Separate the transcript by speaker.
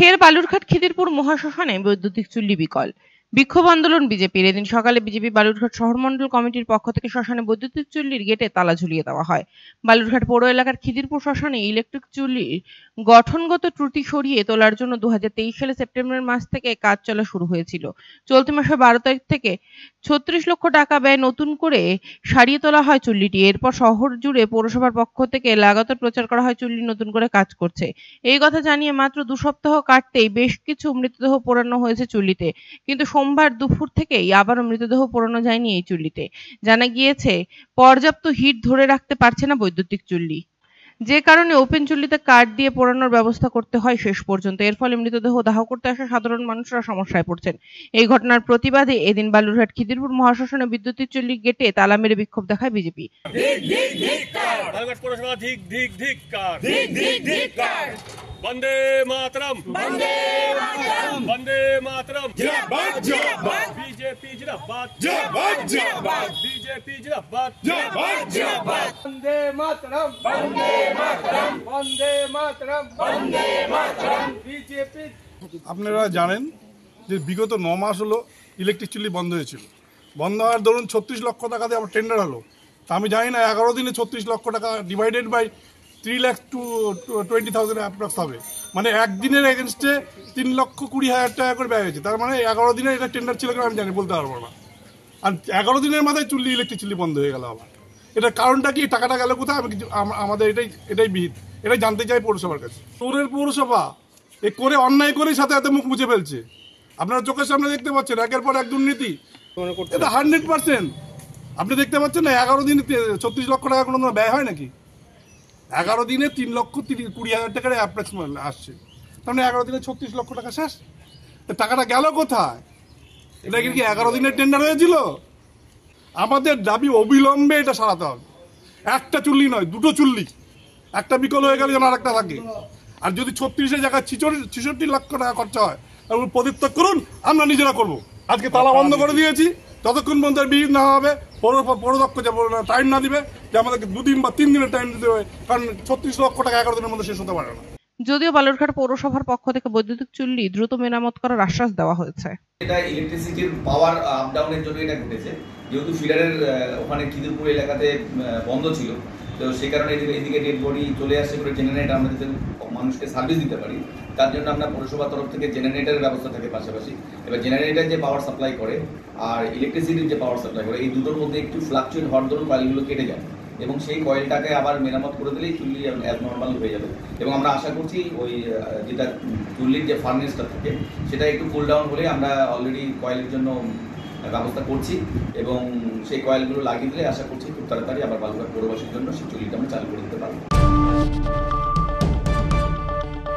Speaker 1: ফের বালুরঘাট খিদিরপুর মহাশ্মশানে বৈদ্যুতিক চুল্লি বিকল। বিক্ষোভ আন্দোলন বিজেপির। এদিন সকালে বিজেপি বালুরঘাট শহর মণ্ডল কমিটির পক্ষ থেকে শ্মশানে বৈদ্যুতিক চুল্লির গেটে তালা ঝুলিয়ে দেওয়া হয়। বালুরঘাট পৌর এলাকার খিদিরপুর শ্মশানে ইলেকট্রিক চুল্লির গঠনগত ত্রুটি সরিয়ে তোলার জন্য 2023 সালে সেপ্টেম্বর মাস থেকে কাজ চলা শুরু হয়েছিল। চলতি মাসের 12 তারিখ থেকে 36 লক্ষ টাকা ব্যয়ে নতুন করে সারিয়ে তোলা হয় চুল্লিটি। এরপর শহর জুড়ে পৌরসভার পক্ষ থেকে লাগাতার প্রচার করা হয় চুল্লি নতুন করে কাজ করছে। এই কথা জানিয়ে মাত্র 2 সপ্তাহ কাটতেই বেশ কিছু মৃতদেহ পোড়ানো হয়েছে চুল্লিতে, কিন্তু সোমবার দুপুর থেকেই আবারও মৃতদেহ পোড়ানো যায়নি এই চুল্লিতে। জানা গিয়েছে পর্যাপ্ত হিট ধরে রাখতে পারছে না বৈদ্যুতিক চুল্লি, যে কারণে ওপেন চুল্লিতে কাঠ দিয়ে পোড়ানোর ব্যবস্থা করতে হয় শেষ পর্যন্ত। এর ফলে মৃতদেহ দাহ করতে আসা সাধারণ মানুষরা সমস্যায় পড়ছেন। এই ঘটনার প্রতিবাদে এদিন বালুরঘাট খিদিরপুর মহাশ্মশানে বৈদ্যুতিক চুল্লি গেটে তালা মেরে বিক্ষোভ দেখায় বিজেপি।
Speaker 2: वंदे मातरम, वंदे मातरम, वंदे मातरम, जिंदाबाद जिंदाबाद, बीजेपी जिंदाबाद जिंदाबाद जिंदाबाद, बीजेपी जिंदाबाद जिंदाबाद जिंदाबाद, वंदे मातरम, वंदे मातरम, वंदे मातरम, वंदे मातरम, बीजेपी।
Speaker 3: আপনারা জানেন যে বিগত 9 মাস হলো ইলেকট্রিক চুল্লি বন্ধ হয়েছিল। বন্ধ হওয়ার ধরুন 36 লক্ষ টাকা দিয়ে আবার টেন্ডার হলো। তা আমি জানি না 11 দিনে 36 লক্ষ টাকা ডিভাইডেড বাই 3,20,000 অ্যাপ্রক্স হবে, মানে একদিনের এগেনস্টে 3,20,000 টাকা করে ব্যয় হয়েছে। তার মানে 11 দিনের এটা টেন্ডার ছিল কিনা আমি জানি বলতে পারবো না। আর 11 দিনের মাথায় ইলেকট্রিক চুল্লি বন্ধ হয়ে গেল আবার। এটার কারণটা কি, টাকাটা গেল কোথায়? আমাদের এটাই বিহিত, এটাই জানতে চাই পৌরসভার কাছে। পৌরসভা এ করে অন্যায় করেই সাথে সাথে মুখ মুছে ফেলছে। আপনারা চোখের সামনে দেখতে পাচ্ছেন একের পর এক দুর্নীতি। এটা 100%। আপনি দেখতে পাচ্ছেন না 11 দিনে 36 লক্ষ টাকা কোনো ব্যয় হয় নাকি? 11 দিনে 3,20,000 টাকার অ্যাপ্রক্সিমেট আসছে। তার মানে 11 দিনে 36 লক্ষ টাকা শেষ। টাকাটা গেল কোথায়? এটা কি 11 দিনের টেন্ডার হয়েছিল? আমাদের দাবি অবিলম্বে এটা সারাতে হবে। একটা চুল্লি নয়, 2টো চুল্লি। একটা বিকল হয়ে গেলে যেন আর একটা থাকে। আর যদি 36-এর জায়গায় 66 লক্ষ টাকা খরচা হয় তাহলে পদত্যাগ করুন, আমরা নিজেরা করবো। আজকে তালা বন্ধ করে দিয়েছি, যতক্ষণ পর্যন্ত বিহিত না হবে পৌরদক্ষ টাইম না দিবে, যে আমাদেরকে 2 দিন বা 3 দিনের টাইম দিতে হবে, কারণ 36 লক্ষ টাকা 11 দিনের মধ্যে শেষ হতে পারে না।
Speaker 1: যদিও বালুরঘাট পৌরসভার পক্ষ থেকে বৈদ্যুতিক চুল্লি দ্রুত মেরামত করার আশ্বাস দেওয়া হয়েছে।
Speaker 4: এটা ইলেকট্রিসিটির পাওয়ার আপ ডাউনের জন্য এটা ঘটেছে, যেহেতু ফিডারের ওখানে খিদিরপুর এলাকাতে বন্ধ ছিল, তো সেই কারণে এদিকে ডেড বডি চলে আসছে করে জেনারেটর আমরা যাতে মানুষকে সার্ভিস দিতে পারি, তার জন্য আমরা পৌরসভার তরফ থেকে জেনারেটরের ব্যবস্থা থাকে পাশাপাশি। এবার জেনারেটর যে পাওয়ার সাপ্লাই করে আর ইলেকট্রিসিটির যে পাওয়ার সাপ্লাই করে, এই দুটোর মধ্যে একটু ফ্লাকচুয়েট হওয়ার দরুন কয়েলগুলো কেটে যায়, এবং সেই কয়েলটাকে আবার মেরামত করে দিলেই চুল্লি অ্যাবনর্মাল হয়ে যাবে। এবং আমরা আশা করছি ওই যেটা চুল্লির যে ফার্নেসটা থাকে সেটা একটু কুল ডাউন হলে আমরা অলরেডি কয়েলের জন্য ব্যবস্থা করছি, এবং সেই কয়েলগুলো লাগিয়ে দিলে আশা করছি খুব তাড়াতাড়ি আবার বালুরঘাট পৌরবাসীর জন্য সেই চুল্লিটা আমরা চালু করে দিতে পারবো।